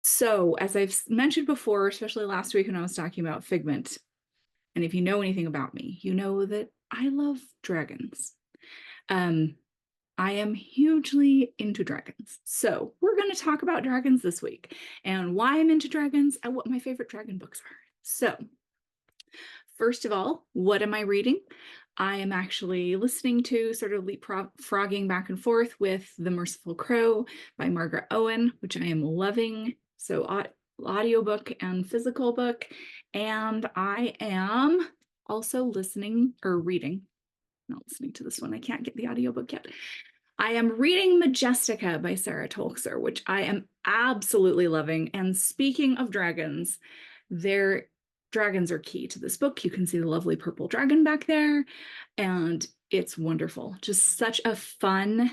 So, as I've mentioned before, especially last week when I was talking about Figment, and if you know anything about me, you know that I love dragons. Um, I am hugely into dragons. So, we're going to talk about dragons this week and why I'm into dragons and what my favorite dragon books are. So, first of all, what am I reading? I am actually listening to sort of leapfrogging back and forth with The Merciful Crow by Margaret Owen, which I am loving. So, audiobook and physical book. And I am also listening or reading, not listening to this one. I can't get the audiobook yet. I am reading Majestica by Sarah Tolkser, which I am absolutely loving. And speaking of dragons, their dragons are key to this book. You can see the lovely purple dragon back there, and it's wonderful. Just such a fun,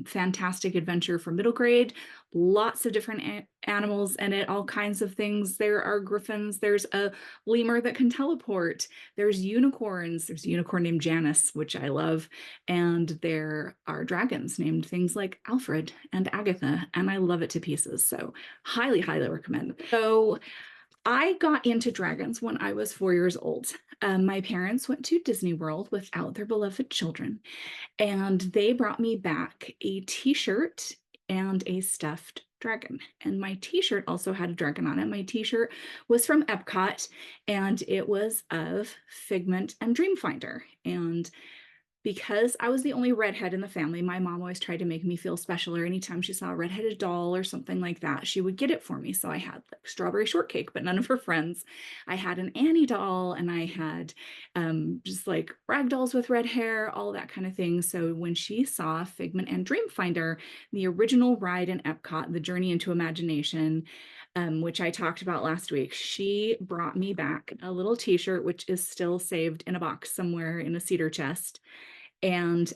fantastic adventure for middle grade. Lots of different animals in it, all kinds of things. There are griffins. There's a lemur that can teleport. There's unicorns. There's a unicorn named Janice, which I love. And there are dragons named things like Alfred and Agatha. And I love it to pieces. So highly, highly recommend. So I got into dragons when I was 4 years old. My parents went to Disney World without their beloved children, and they brought me back a t-shirt and a stuffed dragon. And my t-shirt also had a dragon on it. My t-shirt was from Epcot, and it was of Figment and Dreamfinder. And because I was the only redhead in the family, my mom always tried to make me feel special, or anytime she saw a redheaded doll or something like that, she would get it for me. So I had like strawberry shortcake, but none of her friends. I had an Annie doll, and I had just like rag dolls with red hair, all that kind of thing. So when she saw Figment and Dreamfinder, the original ride in Epcot, The Journey into Imagination, which I talked about last week, she brought me back a little t-shirt, which is still saved in a box somewhere in a cedar chest, and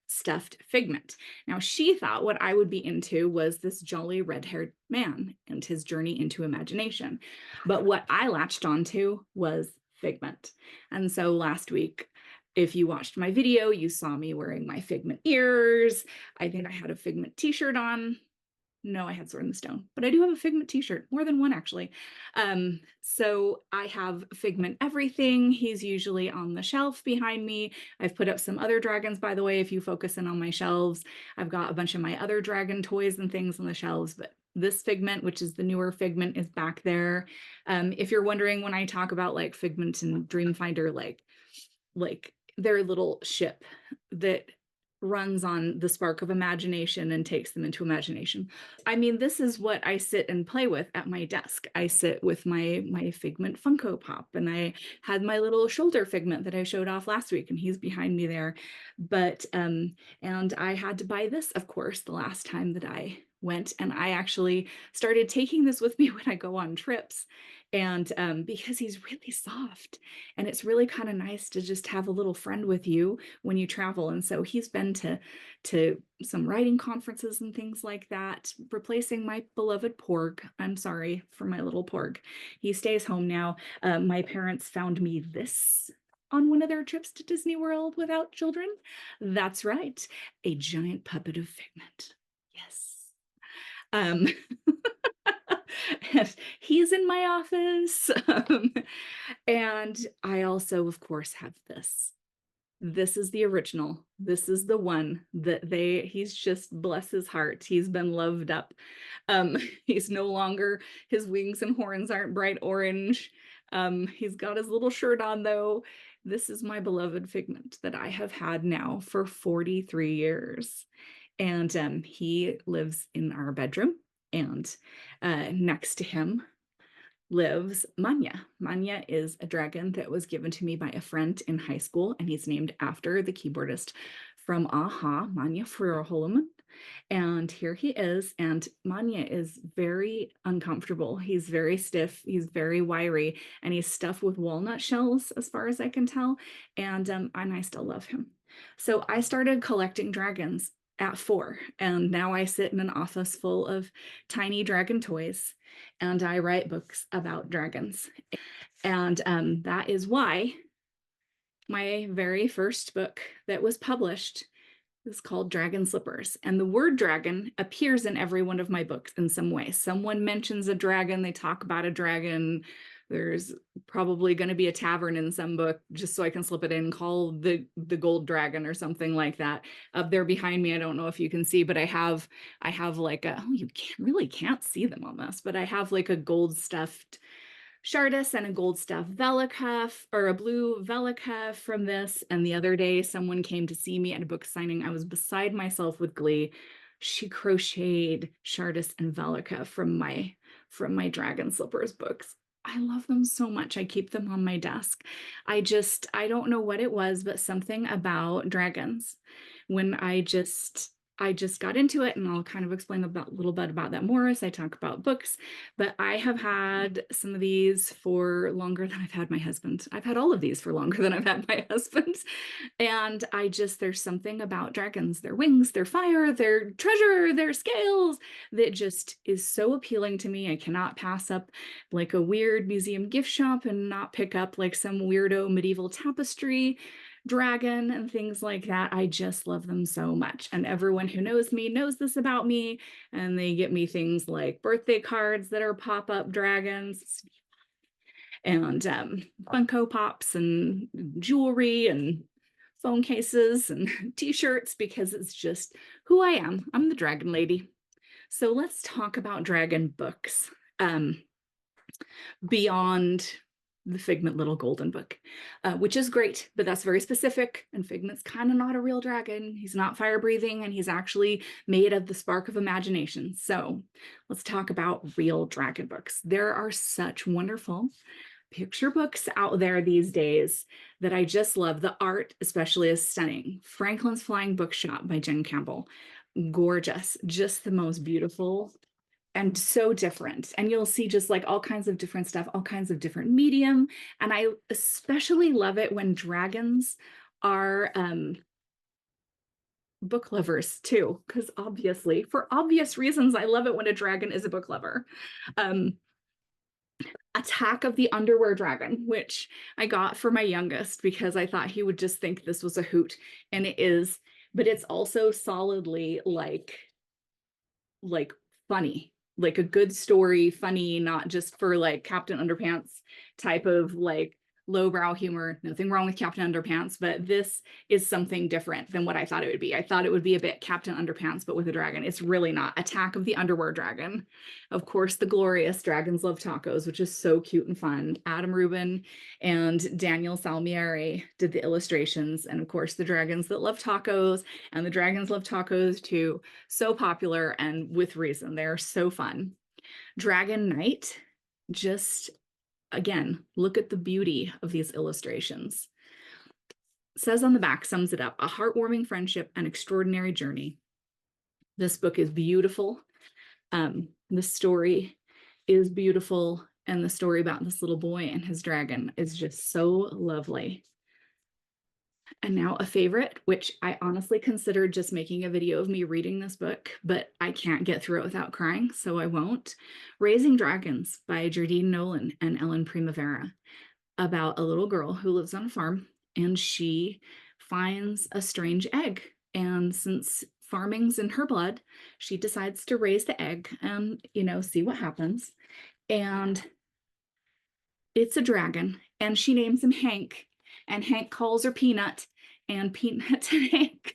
stuffed Figment. Now, she thought what I would be into was this jolly red-haired man and his journey into imagination. But what I latched onto was Figment. And so last week, if you watched my video, you saw me wearing my Figment ears. I think I had a Figment t-shirt on. No, I had Sword in the Stone, but I do have a Figment t-shirt, more than one actually. So I have Figment everything. He's usually on the shelf behind me. I've put up some other dragons, by the way, if you focus in on my shelves. I've got a bunch of my other dragon toys and things on the shelves, but this Figment, which is the newer Figment, is back there. If you're wondering, when I talk about like Figment and Dreamfinder, like their little ship that runs on the spark of imagination and takes them into imagination. I mean, this is what I sit and play with at my desk. I sit with my Figment Funko Pop, and I had my little shoulder Figment that I showed off last week, and he's behind me there. But and I had to buy this, of course, the last time that I went, and I actually started taking this with me when I go on trips, and because he's really soft, and it's really kind of nice to just have a little friend with you when you travel. And so he's been to some writing conferences and things like that, replacing my beloved Porg. I'm sorry for my little Porg. He stays home now. My parents found me this on one of their trips to Disney World without children. That's right, a giant puppet of Figment. Yes. Um, and he's in my office. And I also, of course, have this. This is the original. This is the one that he's just, bless his heart, he's been loved up. He's no longer, his wings and horns aren't bright orange. He's got his little shirt on though. This is my beloved Figment that I have had now for 43 years. And he lives in our bedroom. And next to him lives Manya. Manya is a dragon that was given to me by a friend in high school, and he's named after the keyboardist from a-ha, Manya Furuholm. And here he is, and Manya is very uncomfortable. He's very stiff, he's very wiry, and he's stuffed with walnut shells, as far as I can tell. And I still love him. So I started collecting dragons at 4, and now I sit in an office full of tiny dragon toys, and I write books about dragons. And that is why my very first book that was published is called Dragon Slippers. And the word dragon appears in every one of my books in some way. Someone mentions a dragon, they talk about a dragon. There's probably going to be a tavern in some book, just so I can slip it in, called the Gold Dragon or something like that. Up there behind me, I don't know if you can see, but I have like a, oh, you really can't see them on this, but I have like a gold stuffed Shardus and a gold stuffed Velika, or a blue Velika from this. And the other day, someone came to see me at a book signing. I was beside myself with glee. She crocheted Shardus and Velika from my Dragon Slippers books. I love them so much. I keep them on my desk. I don't know what it was, but something about dragons. When I just got into it, and I'll kind of explain a little bit about that more as I talk about books. But I have had some of these for longer than I've had my husband. I've had all of these for longer than I've had my husband. And there's something about dragons, their wings, their fire, their treasure, their scales, that just is so appealing to me. I cannot pass up like a weird museum gift shop and not pick up like some weirdo medieval tapestry dragon and things like that. I just love them so much. And everyone who knows me knows this about me. And they get me things like birthday cards that are pop-up dragons, and Funko Pops and jewelry and phone cases and t-shirts, because it's just who I am. I'm the dragon lady. So let's talk about dragon books. Beyond the Figment Little Golden Book, which is great, but that's very specific. And Figment's kind of not a real dragon. He's not fire breathing, and he's actually made of the spark of imagination. So let's talk about real dragon books. There are such wonderful picture books out there these days that I just love. The art especially is stunning. Franklin's Flying Bookshop by Jen Campbell. Gorgeous, just the most beautiful and so different. And you'll see just like all kinds of different stuff, all kinds of different medium. And I especially love it when dragons are book lovers too, because obviously, for obvious reasons, I love it when a dragon is a book lover. Attack of the Underwear Dragon, which I got for my youngest because I thought he would just think this was a hoot, and it is, but it's also solidly like funny, like a good story, funny, not just for like Captain Underpants type of like lowbrow humor. Nothing wrong with Captain Underpants, but this is something different than what I thought it would be. I thought it would be a bit Captain Underpants, but with a dragon. It's really not. Attack of the Underwear Dragon. Of course, the glorious Dragons Love Tacos, which is so cute and fun. Adam Rubin and Daniel Salmieri did the illustrations. And of course, the Dragons That Love Tacos and the Dragons Love Tacos too. So popular, and with reason. They're so fun. Dragon Knight, just again, look at the beauty of these illustrations. It says on the back, sums it up: a heartwarming friendship, an extraordinary journey. This book is beautiful. The story is beautiful, and the story about this little boy and his dragon is just so lovely. And now a favorite, which I honestly considered just making a video of me reading this book, but I can't get through it without crying, so I won't. Raising Dragons by Jardine Nolan and Ellen Primavera, about a little girl who lives on a farm, and she finds a strange egg. And since farming's in her blood, she decides to raise the egg and, see what happens. And it's a dragon, and she names him Hank. And Hank calls her Peanut, and Peanut and Hank,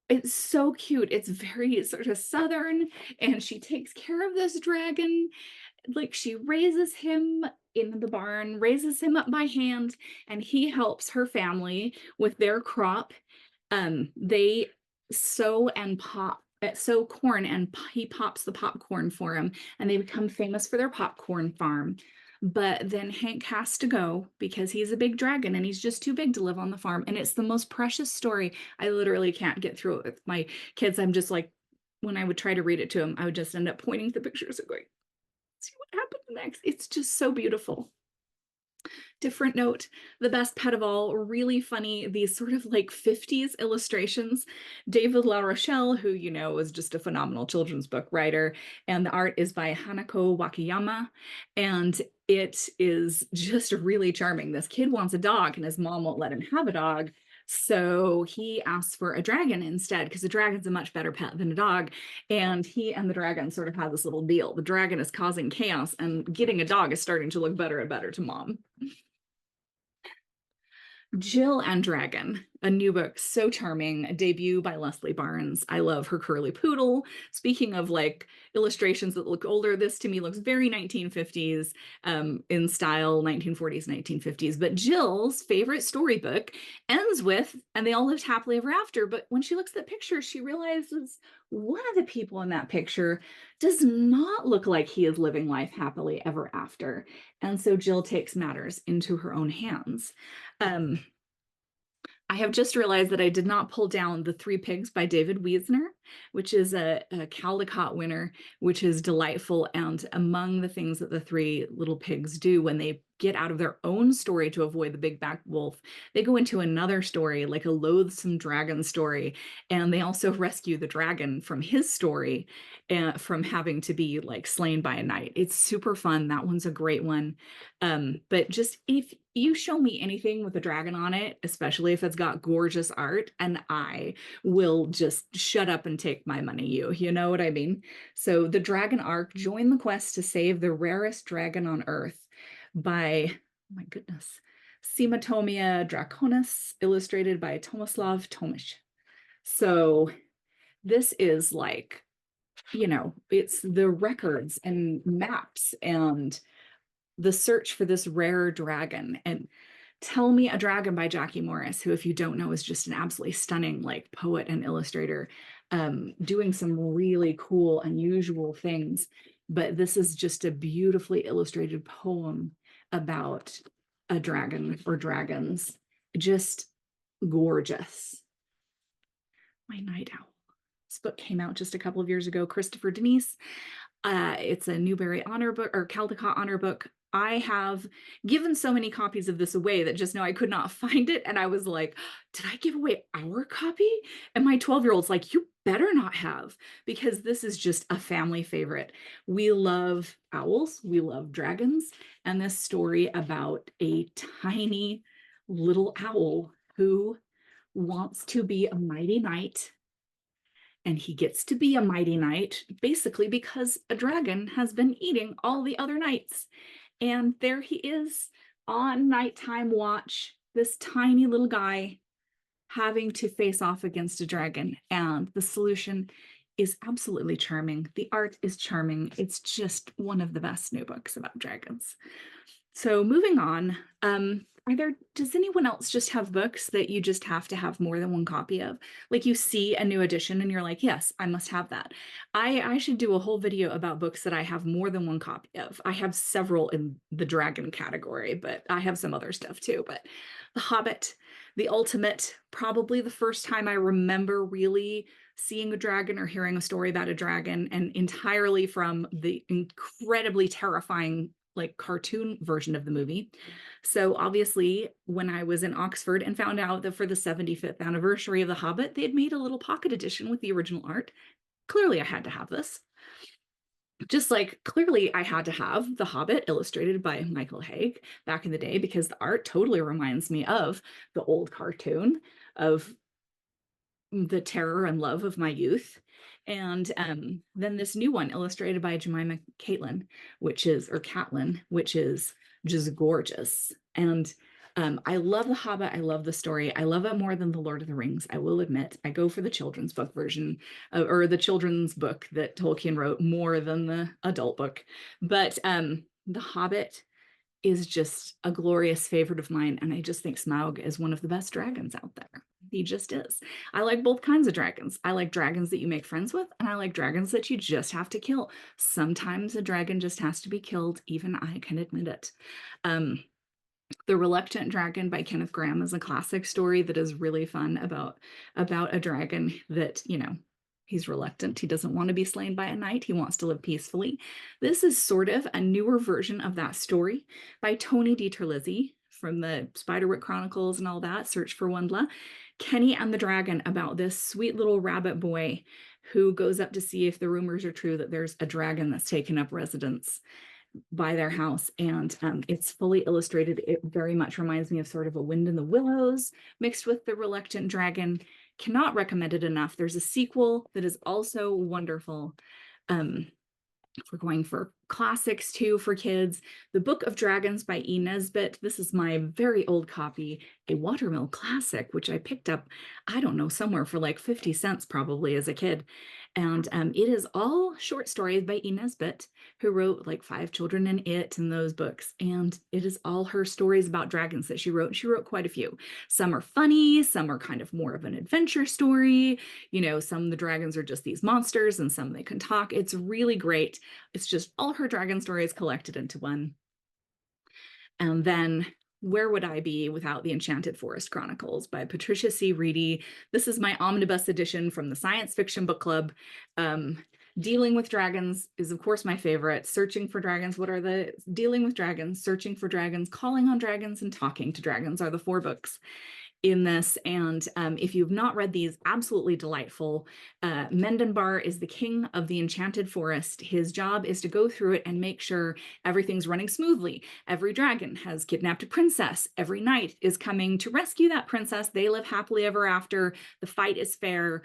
it's so cute. It's very sort of Southern, and she takes care of this dragon. Like, she raises him in the barn, raises him up by hand, and he helps her family with their crop. They sow corn, and he pops the popcorn for him, and they become famous for their popcorn farm. But then Hank has to go because he's a big dragon and he's just too big to live on the farm. And it's the most precious story. I literally can't get through it with my kids. I'm just like, when I would try to read it to them, I would just end up pointing to the pictures and going, see what happens next. It's just so beautiful. Different note, The Best Pet of All, really funny, these sort of like 50s illustrations. David La Rochelle, who is just a phenomenal children's book writer, and the art is by Hanako Wakayama, and it is just really charming. This kid wants a dog, and his mom won't let him have a dog, So he asks for a dragon instead, because a dragon's a much better pet than a dog. And he and the dragon sort of have this little deal. The dragon is causing chaos, and getting a dog is starting to look better and better to mom. Jill and Dragon, a new book, so charming, a debut by Leslie Barnes. I love her curly poodle. Speaking of like illustrations that look older, this to me looks very 1950s in style, 1940s, 1950s. But Jill's favorite storybook ends with, and they all lived happily ever after. But when she looks at the picture, she realizes one of the people in that picture does not look like he is living life happily ever after. And so Jill takes matters into her own hands. Um, I have just realized that I did not pull down The Three Pigs by David Wiesner, which is a Caldecott winner, which is delightful. And among the things that the three little pigs do when they get out of their own story to avoid the big bad wolf, they go into another story, like a loathsome dragon story. And they also rescue the dragon from his story and from having to be like slain by a knight. It's super fun. That one's a great one. But just if you show me anything with a dragon on it, especially if it's got gorgeous art, and I will just shut up and take my money, you know what I mean? So the Dragon Arc, join the quest to save the rarest dragon on Earth by, oh my goodness, Sematomia Draconis, illustrated by Tomislav Tomic. So this is like, you know, it's the records and maps and the search for this rare dragon. And Tell Me a Dragon by Jackie Morris, who, if you don't know, is just an absolutely stunning like poet and illustrator, doing some really cool, unusual things. But this is just a beautifully illustrated poem about a dragon or dragons. Just gorgeous. My Night Owl. This book came out just a couple of years ago. Christopher Denise. It's a Newbery honor book or Caldecott honor book. I have given so many copies of this away that just now I could not find it. And I was like, did I give away our copy? And my 12-year-old's like, you better not have, because this is just a family favorite. We love owls, we love dragons, and this story about a tiny little owl who wants to be a mighty knight. And he gets to be a mighty knight basically because a dragon has been eating all the other knights. And there he is on nighttime watch, this tiny little guy having to face off against a dragon. And the solution is absolutely charming. The art is charming. It's just one of the best new books about dragons. So moving on, does anyone else just have books that you just have to have more than one copy of? Like you see a new edition and you're like, yes, I must have that. I should do a whole video about books that I have more than one copy of. I have several in the dragon category, but I have some other stuff too. But The Hobbit, the ultimate, probably the first time I remember really seeing a dragon or hearing a story about a dragon, and entirely from the incredibly terrifying like cartoon version of the movie. So obviously, when I was in Oxford and found out that for the 75th anniversary of The Hobbit, they had made a little pocket edition with the original art, clearly I had to have this. Just like clearly I had to have The Hobbit illustrated by Michael Haig back in the day, because the art totally reminds me of the old cartoon of the terror and love of my youth. And then this new one illustrated by Jemima Catlin, Catlin, which is just gorgeous. And I love The Hobbit. I love the story. I love it more than The Lord of the Rings. I will admit, I go for the children's book version or the children's book that Tolkien wrote more than the adult book. But The Hobbit is just a glorious favorite of mine. And I just think Smaug is one of the best dragons out there. He just is. I like both kinds of dragons. I like dragons that you make friends with, and I like dragons that you just have to kill. Sometimes a dragon just has to be killed. Even I can admit it. The Reluctant Dragon by Kenneth Grahame is a classic story that is really fun about a dragon that, you know, he's reluctant. He doesn't want to be slain by a knight. He wants to live peacefully. This is sort of a newer version of that story by Tony DiTerlizzi from the Spiderwick Chronicles and all that, Search for Wendla. Kenny and the Dragon, about this sweet little rabbit boy who goes up to see if the rumors are true that there's a dragon that's taken up residence. by their house, and it's fully illustrated. It very much reminds me of sort of A Wind in the Willows mixed with The Reluctant Dragon. Cannot recommend it enough. There's a sequel that is also wonderful. If we're going for classics too for kids, The Book of Dragons by E. Nesbit. This is my very old copy, a Watermill classic, which I picked up, I don't know, somewhere for like 50 cents probably as a kid. And it is all short stories by E. Nesbit, who wrote like Five Children and It and those books. And it is all her stories about dragons that she wrote. She wrote quite a few. Some are funny, some are kind of more of an adventure story. You know, some of the dragons are just these monsters and some they can talk. It's really great. It's just all her dragon stories collected into one. And then Where Would I Be Without the Enchanted Forest Chronicles by Patricia C. Reedy. This is my omnibus edition from the Science Fiction Book Club. Dealing with Dragons is, of course, my favorite. Searching for Dragons. What are the Dealing with Dragons, Searching for Dragons, Calling on Dragons, and Talking to Dragons are the 4 books in this. And if you've not read these, absolutely delightful. Mendenbar is the king of the enchanted forest. His job is to go through it and make sure everything's running smoothly. Every dragon has kidnapped a princess. Every knight is coming to rescue that princess. They live happily ever after. The fight is fair,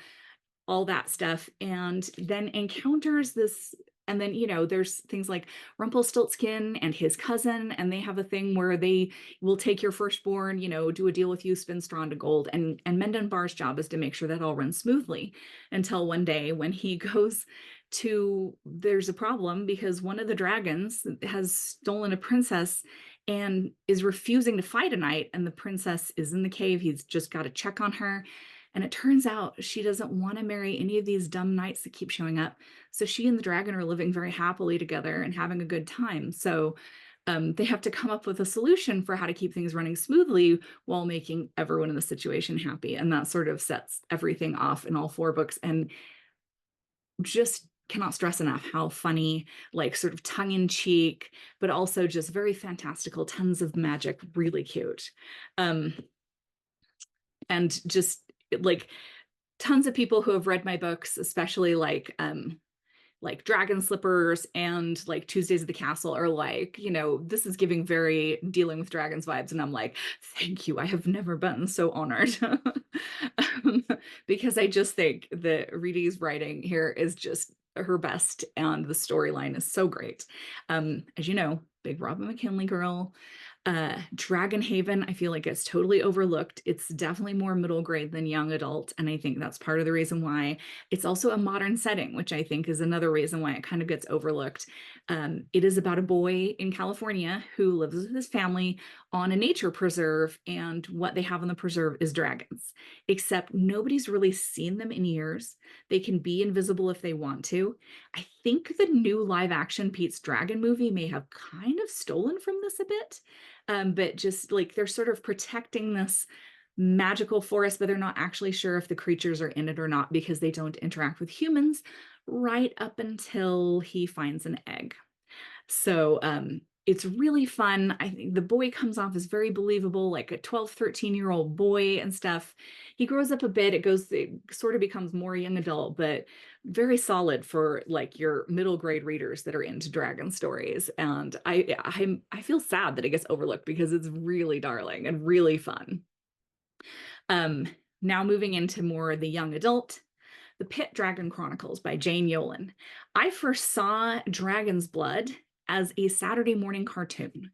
all that stuff. And then encounters this, and then, you know, there's things like Rumpelstiltskin and his cousin, and they have a thing where they will take your firstborn, you know, do a deal with you, spin straw into gold. And Mendenbar's job is to make sure that all runs smoothly until one day when he goes to, there's a problem because one of the dragons has stolen a princess and is refusing to fight a knight, and the princess is in the cave. He's just got to check on her. And it turns out she doesn't want to marry any of these dumb knights that keep showing up. So she and the dragon are living very happily together and having a good time. So they have to come up with a solution for how to keep things running smoothly while making everyone in the situation happy. And that sort of sets everything off in all 4 books. And just cannot stress enough how funny, like sort of tongue-in-cheek, but also just very fantastical, tons of magic, really cute. And just like tons of people who have read my books, especially like Dragon Slippers and like Tuesdays at the Castle, are like, you know, this is giving very Dealing with Dragons vibes. And I'm like, thank you. I have never been so honored. Because I just think that Reedy's writing here is just her best, and the storyline is so great. As you know, big Robin McKinley girl. Dragonhaven, I feel like it's totally overlooked. It's definitely more middle grade than young adult, and I think that's part of the reason why. It's also a modern setting, which I think is another reason why it kind of gets overlooked. It is about a boy in California who lives with his family on a nature preserve, and what they have on the preserve is dragons, except nobody's really seen them in years. They can be invisible if they want to. I think the new live action Pete's Dragon movie may have kind of stolen from this a bit. But just like they're sort of protecting this magical forest, but they're not actually sure if the creatures are in it or not because they don't interact with humans right up until he finds an egg. So it's really fun. I think the boy comes off as very believable, like a 12, 13-year-old boy and stuff. He grows up a bit. It sort of becomes more young adult, but very solid for like your middle grade readers that are into dragon stories. And I feel sad that it gets overlooked because it's really darling and really fun. Now moving into more the young adult, The Pit Dragon Chronicles by Jane Yolen. I first saw Dragon's Blood as a Saturday morning cartoon.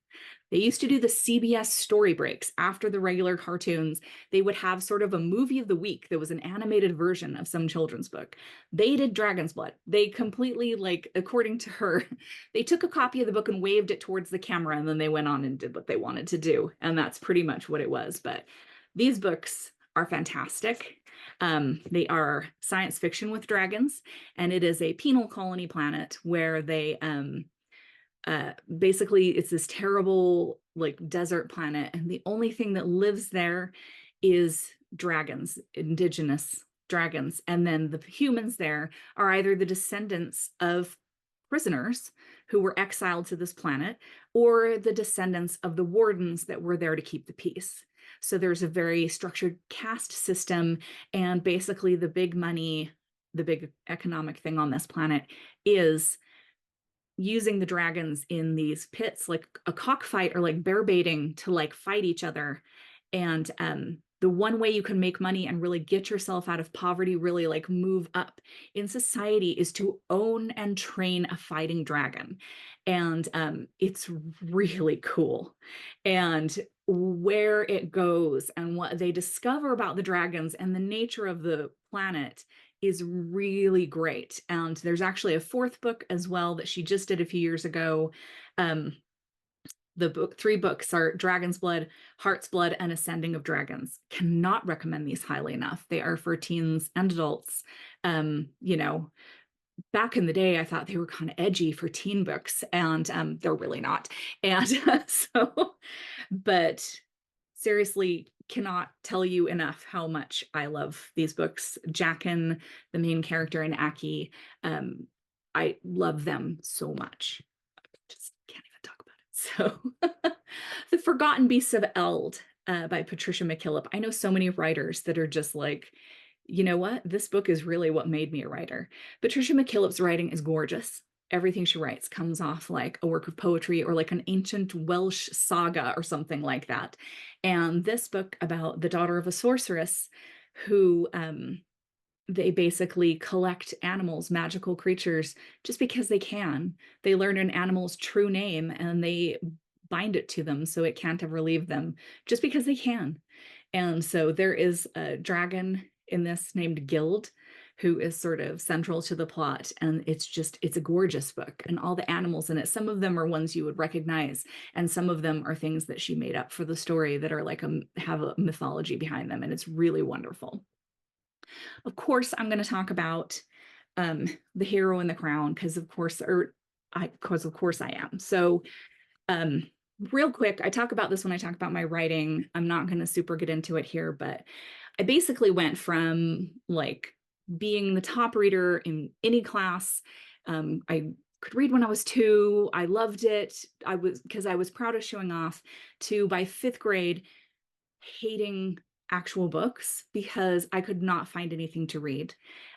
They used to do the CBS story breaks after the regular cartoons. They would have sort of a movie of the week that was an animated version of some children's book. They did Dragon's Blood. They completely, like, according to her, they took a copy of the book and waved it towards the camera, and then they went on and did what they wanted to do. And that's pretty much what it was. But these books are fantastic. They are science fiction with dragons, and it is a penal colony planet where they basically it's this terrible like desert planet, and the only thing that lives there is dragons, indigenous dragons. And then the humans there are either the descendants of prisoners who were exiled to this planet, or the descendants of the wardens that were there to keep the peace. So there's a very structured caste system, and basically the big money, the big economic thing on this planet is using the dragons in these pits, like a cockfight or like bear baiting to like fight each other. And the one way you can make money and really get yourself out of poverty, really like move up in society, is to own and train a fighting dragon. And it's really cool. And where it goes and what they discover about the dragons and the nature of the planet is really great. And there's actually a fourth book as well that she just did a few years ago. Um, the three books are Dragon's Blood, Heart's Blood, and Ascending of Dragons. Cannot recommend these highly enough. They are for teens and adults. You know, back in the day, I thought they were kind of edgy for teen books, and they're really not. And but seriously, cannot tell you enough how much I love these books. Jaqen, the main character, and Aki, I love them so much. Just can't even talk about it. So, The Forgotten Beasts of Eld by Patricia McKillip. I know so many writers that are just like, you know what? This book is really what made me a writer. Patricia McKillip's writing is gorgeous. Everything she writes comes off like a work of poetry or like an ancient Welsh saga or something like that. And this book about the daughter of a sorceress who they basically collect animals, magical creatures, just because they can. They learn an animal's true name and they bind it to them so it can't ever leave them, just because they can. And so there is a dragon in this named Gild, who is sort of central to the plot. And it's a gorgeous book. And all the animals in it, some of them are ones you would recognize, and some of them are things that she made up for the story that are like have a mythology behind them. And it's really wonderful. Of course, I'm going to talk about The Hero in the Crown, because of course, I am. So real quick, I talk about this when I talk about my writing. I'm not going to super get into it here, but I basically went from like being the top reader in any class. I could read when I was 2. I loved it. Because I was proud of showing off, to by 5th grade hating actual books because I could not find anything to read.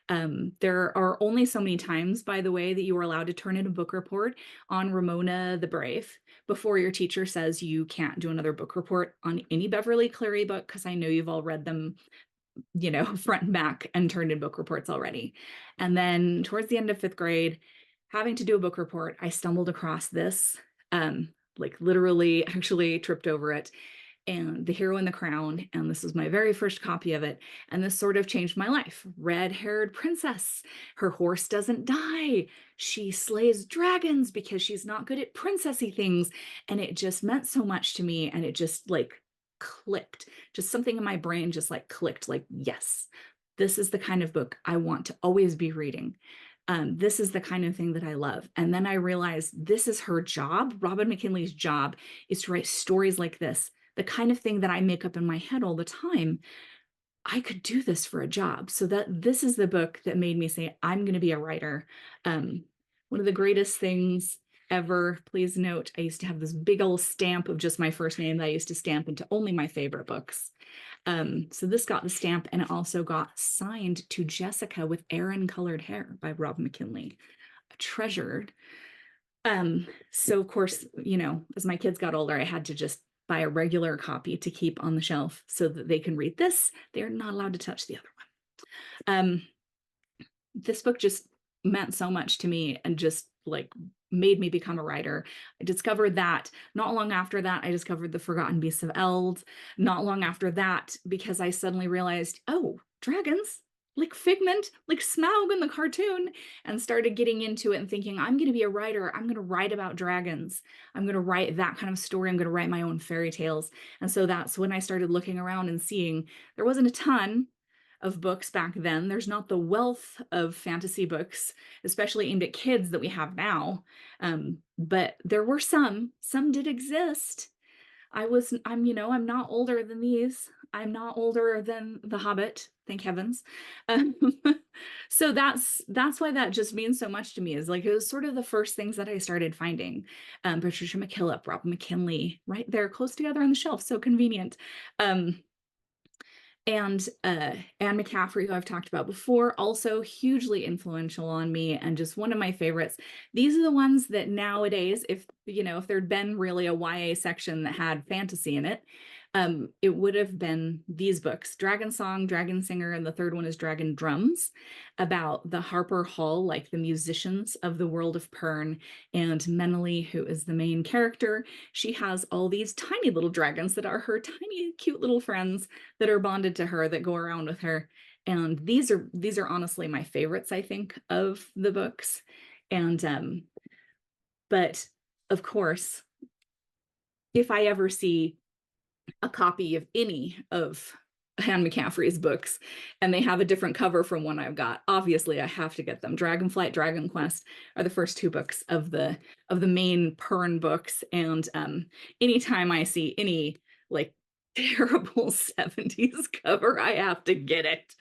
There are only so many times, by the way, that you are allowed to turn in a book report on Ramona the Brave before your teacher says you can't do another book report on any Beverly Cleary book, because I know you've all read them, you know, front and back and turned in book reports already. And then towards the end of 5th grade, having to do a book report, I stumbled across this, like literally actually tripped over it, and The Hero in the Crown. And this was my very first copy of it. And this sort of changed my life. Red-haired princess. Her horse doesn't die. She slays dragons because she's not good at princessy things. And it just meant so much to me. And it just like clicked. Just something in my brain just like clicked, like, yes, this is the kind of book I want to always be reading. This is the kind of thing that I love. And then I realized this is her job. Robin McKinley's job is to write stories like this, the kind of thing that I make up in my head all the time. I could do this for a job. So that this is the book that made me say, I'm going to be a writer. One of the greatest things ever, please note, I used to have this big old stamp of just my first name that I used to stamp into only my favorite books. So this got the stamp, and it also got signed to Jessica with Erin Colored Hair by Rob McKinley. Treasured. So of course, you know, as my kids got older, I had to just buy a regular copy to keep on the shelf so that they can read this. They're not allowed to touch the other one. This book just meant so much to me and just like made me become a writer. I discovered that. Not long after that, I discovered The Forgotten Beasts of Eld. Not long after that, because I suddenly realized, oh, dragons, like Figment, like Smaug in the cartoon, and started getting into it and thinking, I'm going to be a writer. I'm going to write about dragons. I'm going to write that kind of story. I'm going to write my own fairy tales. And so that's when I started looking around and seeing there wasn't a ton of books back then. There's not the wealth of fantasy books, especially aimed at kids, that we have now. But there were some did exist. I'm not older than these. I'm not older than The Hobbit, thank heavens. Um, so that's why that just means so much to me, is like, it was sort of the first things that I started finding. Patricia McKillip, Rob McKinley, right there close together on the shelf, so convenient. And Anne McCaffrey, who I've talked about before, also hugely influential on me and just one of my favorites. These are the ones that nowadays, if if there'd been really a YA section that had fantasy in it, it would have been these books: Dragon Song, Dragon Singer, and the third one is Dragon Drums, about the Harper Hall, like the musicians of the world of Pern, and Menely, who is the main character. She has all these tiny little dragons that are her tiny, cute little friends that are bonded to her, that go around with her. And these are honestly my favorites, I think, of the books. And but of course, if I ever see a copy of any of Anne McCaffrey's books and they have a different cover from one I've got, obviously I have to get them. Dragonflight, Dragon Quest are the first two books of the main Pern books. And anytime I see any like terrible 70s cover, I have to get it.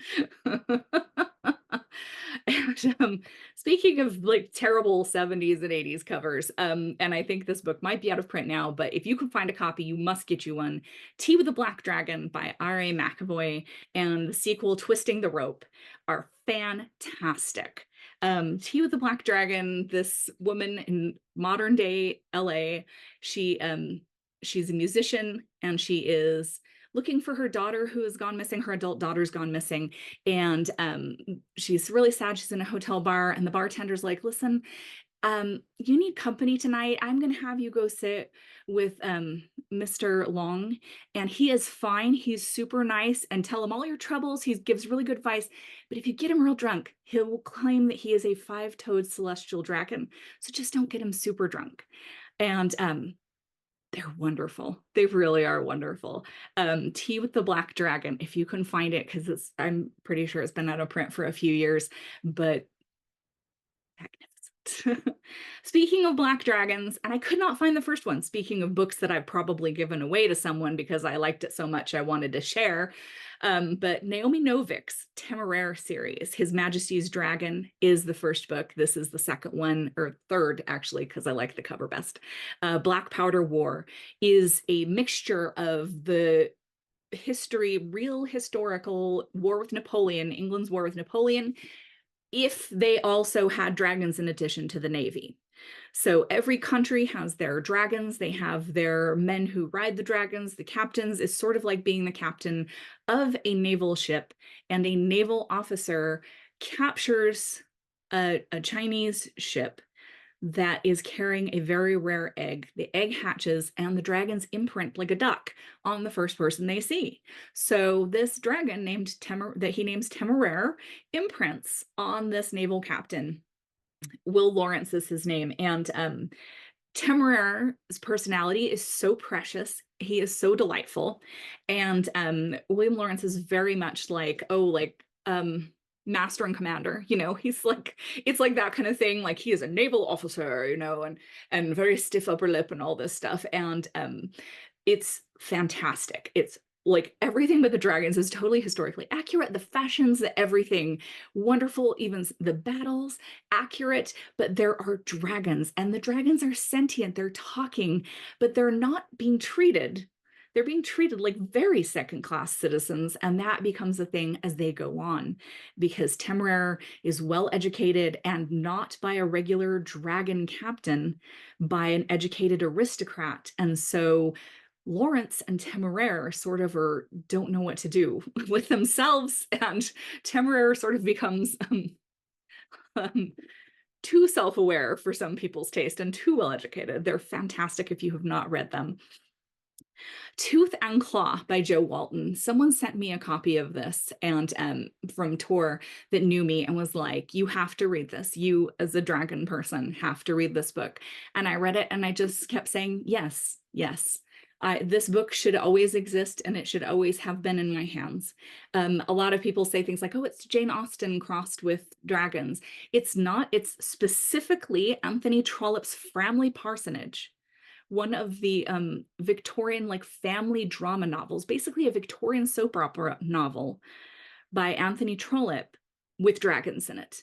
And speaking of like terrible 70s and 80s covers, and I think this book might be out of print now, but if you can find a copy, you must get you one. Tea with the Black Dragon by R.A. McAvoy and the sequel Twisting the Rope are fantastic. Tea with the Black Dragon, this woman in modern day LA, she's a musician and she is looking for her daughter who has gone missing. Her adult daughter's gone missing. And she's really sad. She's in a hotel bar and the bartender's like, listen, you need company tonight. I'm going to have you go sit with Mr. Long, and he is fine. He's super nice, and tell him all your troubles. He gives really good advice. But if you get him real drunk, he will claim that he is a five-toed celestial dragon. So just don't get him super drunk. And they're wonderful. They really are wonderful. Tea with the Black Dragon, if you can find it, because I'm pretty sure it's been out of print for a few years, but magnificent. Speaking of black dragons, and I could not find the first one. Speaking of books that I've probably given away to someone because I liked it so much I wanted to share. But Naomi Novik's Temeraire series, His Majesty's Dragon, is the first book. This is the second one, or third, actually, because I like the cover best. Black Powder War is a mixture of the real historical war with Napoleon, England's war with Napoleon, if they also had dragons in addition to the Navy. So every country has their dragons. They have their men who ride the dragons. The captains is sort of like being the captain of a naval ship, and a naval officer captures a Chinese ship that is carrying a very rare egg. The egg hatches and the dragons imprint like a duck on the first person they see. So this dragon named that he names Temeraire imprints on this naval captain. Will Lawrence is his name. And Temeraire's personality is so precious. He is so delightful. And William Lawrence is very much like, master and commander, he's like, it's like that kind of thing. Like he is a naval officer, and very stiff upper lip and all this stuff. And it's fantastic. It's like everything but the dragons is totally historically accurate. The fashions, everything wonderful, even the battles accurate. But there are dragons, and the dragons are sentient. They're talking, but they're not being treated. They're being treated like very second-class citizens, and that becomes a thing as they go on, because Temeraire is well educated, and not by a regular dragon captain, by an educated aristocrat. And so Lawrence and Temeraire sort of don't know what to do with themselves, and Temeraire sort of becomes um, too self-aware for some people's taste and too well-educated. They're fantastic if you have not read them. Tooth and Claw by Jo Walton. Someone sent me a copy of this, and from Tor, that knew me and was like, you have to read this. You, as a dragon person, have to read this book. And I read it and I just kept saying, yes, yes. This book should always exist, and it should always have been in my hands. A lot of people say things like, oh, it's Jane Austen crossed with dragons. It's not. It's specifically Anthony Trollope's Framley Parsonage, one of the Victorian like family drama novels, basically a Victorian soap opera novel by Anthony Trollope with dragons in it.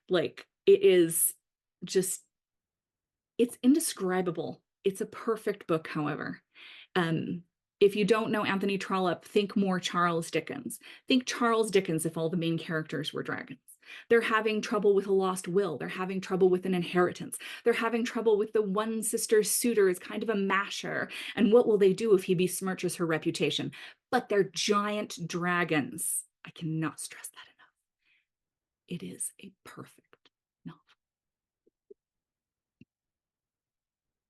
Like, it is just, it's indescribable. It's a perfect book, however. If you don't know Anthony Trollope, think more Charles Dickens. Think Charles Dickens if all the main characters were dragons. They're having trouble with a lost will. They're having trouble with an inheritance. They're having trouble with the one sister's suitor is kind of a masher. And what will they do if he besmirches her reputation? But they're giant dragons. I cannot stress that enough. It is a perfect novel.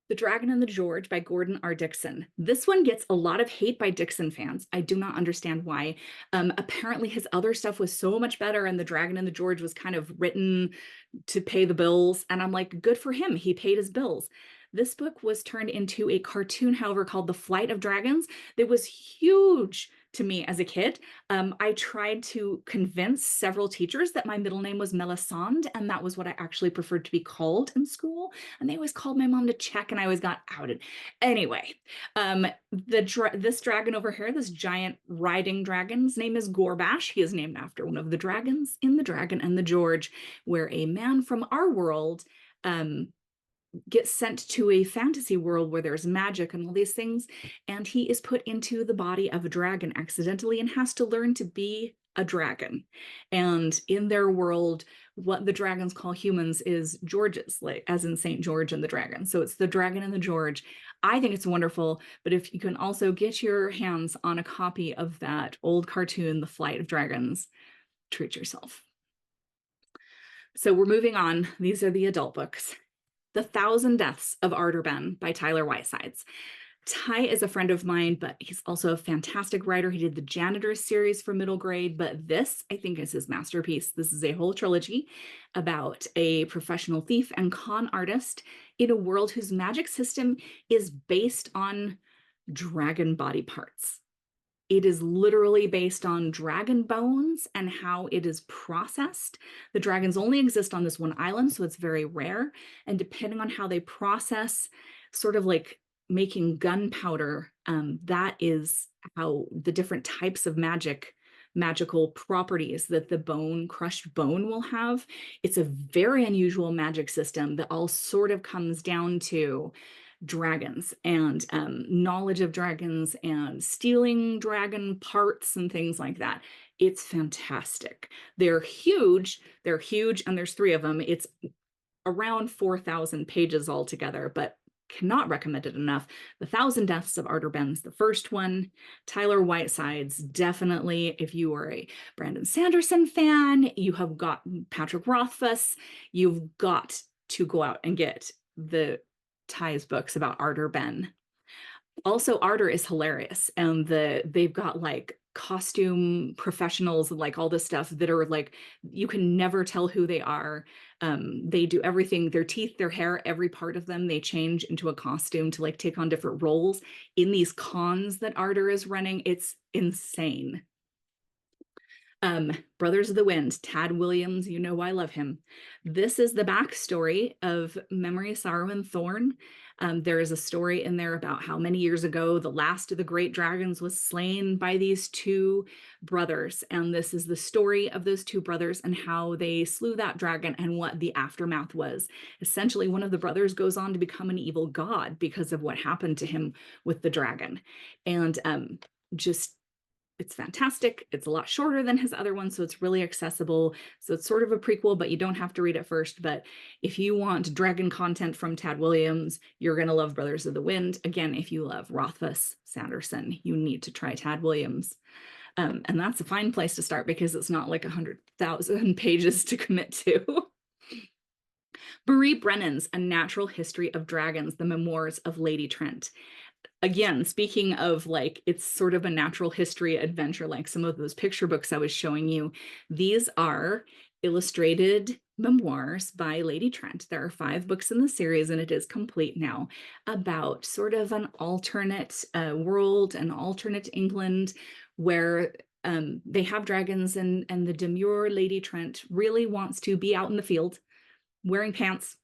The Dragon and the George by Gordon R. Dickson. This one gets a lot of hate by Dickson fans. I do not understand why. Apparently his other stuff was so much better and The Dragon and the George was kind of written to pay the bills. And I'm like, good for him. He paid his bills. This book was turned into a cartoon, however, called The Flight of Dragons. That was huge to me as a kid. I tried to convince several teachers that my middle name was Melisande, and that was what I actually preferred to be called in school. And they always called my mom to check, and I always got outed. Anyway, this dragon over here, this giant riding dragon's name is Gorbash. He is named after one of the dragons in The Dragon and the George, where a man from our world gets sent to a fantasy world where there's magic and all these things, and he is put into the body of a dragon accidentally and has to learn to be a dragon. And in their world, what the dragons call humans is Georges, like as in St. George and the Dragon. So it's The Dragon and the George. I think it's wonderful, but if you can also get your hands on a copy of that old cartoon, The Flight of Dragons, treat yourself. So we're moving on. These are the adult books. The Thousand Deaths of Arderben by Tyler Whitesides. Ty is a friend of mine, but he's also a fantastic writer. He did the Janitors series for middle grade, but this, I think, is his masterpiece. This is a whole trilogy about a professional thief and con artist in a world whose magic system is based on dragon body parts. It is literally based on dragon bones and how it is processed. The dragons only exist on this one island, so it's very rare. And depending on how they process, sort of like making gunpowder, that is how the different types of magical properties that the crushed bone will have. It's a very unusual magic system that all sort of comes down to dragons and knowledge of dragons and stealing dragon parts and things like that. It's fantastic. They're huge, and there's 3 of them. It's around 4,000 pages altogether, but cannot recommend it enough. The Thousand Deaths of Arderben's the first one. Tyler Whitesides, definitely. If you are a Brandon Sanderson fan, you have got Patrick Rothfuss, you've got to go out and get the Ty's books about Arderben. Also, Arder is hilarious, and they've got like costume professionals and like all this stuff that are like you can never tell who they are. They do everything, their teeth, their hair, every part of them, they change into a costume to like take on different roles in these cons that Arder is running. It's insane. Brothers of the Wind, Tad Williams, you know I love him. This is the backstory of Memory, Sorrow, and Thorn. There is a story in there about how many years ago the last of the great dragons was slain by these 2 brothers. And this is the story of those 2 brothers and how they slew that dragon and what the aftermath was. Essentially, one of the brothers goes on to become an evil god because of what happened to him with the dragon. And it's fantastic. It's a lot shorter than his other one, so it's really accessible. So it's sort of a prequel, but you don't have to read it first. But if you want dragon content from Tad Williams, you're going to love Brothers of the Wind. Again, if you love Rothfuss, Sanderson, you need to try Tad Williams. And that's a fine place to start because it's not like 100,000 pages to commit to. Marie Brennan's A Natural History of Dragons, The Memoirs of Lady Trent. Again, speaking of like, it's sort of a natural history adventure, like some of those picture books I was showing you. These are illustrated memoirs by Lady Trent. There are 5 books in the series, and it is complete now, about sort of an alternate world, an alternate England, where they have dragons, and the demure Lady Trent really wants to be out in the field, wearing pants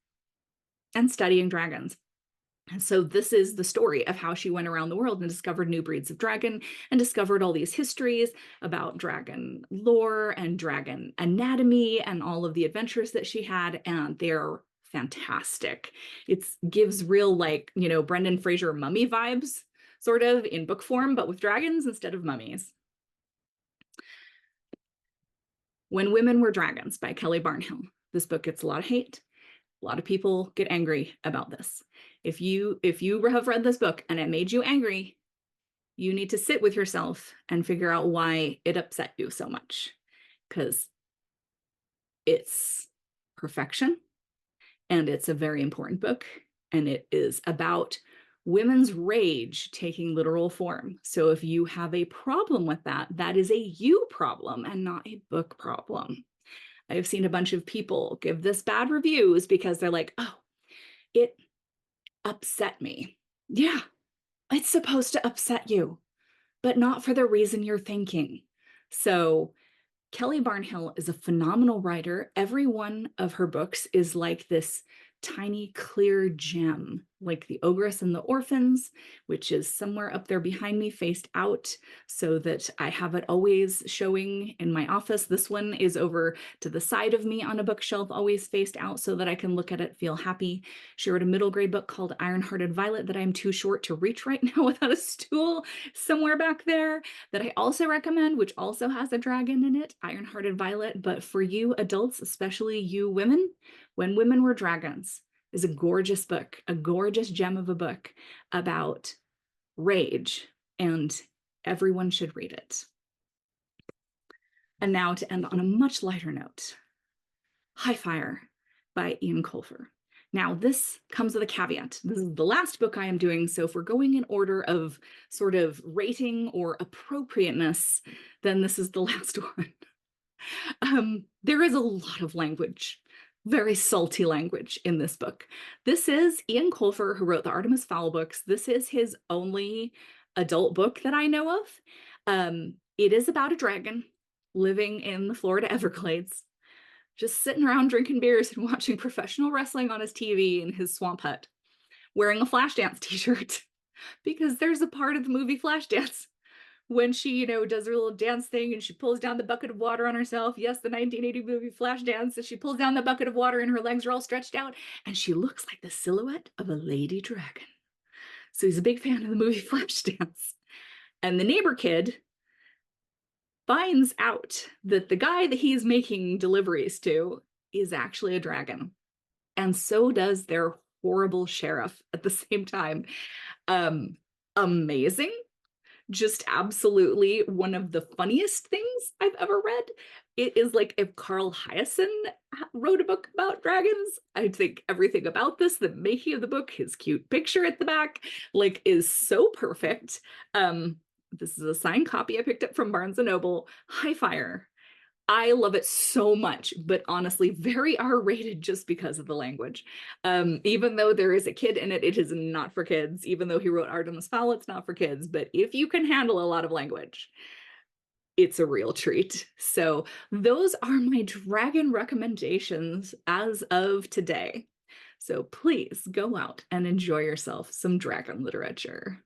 and studying dragons. And so this is the story of how she went around the world and discovered new breeds of dragon and discovered all these histories about dragon lore and dragon anatomy and all of the adventures that she had. And they're fantastic. It gives real, like, Brendan Fraser mummy vibes. sort of in book form, but with dragons instead of mummies. When Women Were Dragons by Kelly Barnhill. This book gets a lot of hate. A lot of people get angry about this. If you have read this book and it made you angry, you need to sit with yourself and figure out why it upset you so much. Because it's perfection, and it's a very important book, and it is about women's rage taking literal form. So if you have a problem with that, that is a you problem and not a book problem. I've seen a bunch of people give this bad reviews because they're like, oh, it upset me. Yeah, it's supposed to upset you, but not for the reason you're thinking. So Kelly Barnhill is a phenomenal writer. Every one of her books is like this tiny clear gem, like The Ogress and the Orphans, which is somewhere up there behind me faced out so that I have it always showing in my office. This one is over to the side of me on a bookshelf, always faced out so that I can look at it, feel happy. She wrote a middle grade book called Iron-Hearted Violet that I'm too short to reach right now without a stool, somewhere back there, that I also recommend, which also has a dragon in it, Iron-Hearted Violet. But for you adults, especially you women, When Women Were Dragons is a gorgeous book, a gorgeous gem of a book about rage, and everyone should read it. And now to end on a much lighter note, Highfire by Ian Colfer. Now, this comes with a caveat. This is the last book I am doing, so if we're going in order of sort of rating or appropriateness, then this is the last one. There is a lot of language, very salty language in this book. This is Ian Colfer, who wrote the Artemis Fowl books. This is his only adult book that I know of. It is about a dragon living in the Florida Everglades, just sitting around drinking beers and watching professional wrestling on his TV in his swamp hut, wearing a Flashdance t-shirt, because there's a part of the movie Flashdance when she, does her little dance thing and she pulls down the bucket of water on herself. Yes, the 1980 movie Flashdance. And she pulls down the bucket of water and her legs are all stretched out and she looks like the silhouette of a lady dragon. So he's a big fan of the movie Flashdance. And the neighbor kid finds out that the guy that he's making deliveries to is actually a dragon. And so does their horrible sheriff at the same time. Amazing. Just absolutely one of the funniest things I've ever read. It is like if Carl Hiaasen wrote a book about dragons. I think everything about this, the making of the book, his cute picture at the back, like is so perfect. This is a signed copy I picked up from Barnes & Noble, Highfire. I love it so much, but honestly, very R-rated just because of the language. Even though there is a kid in it, it is not for kids. Even though he wrote Artemis Fowl, it's not for kids. But if you can handle a lot of language, it's a real treat. So those are my dragon recommendations as of today. So please go out and enjoy yourself some dragon literature.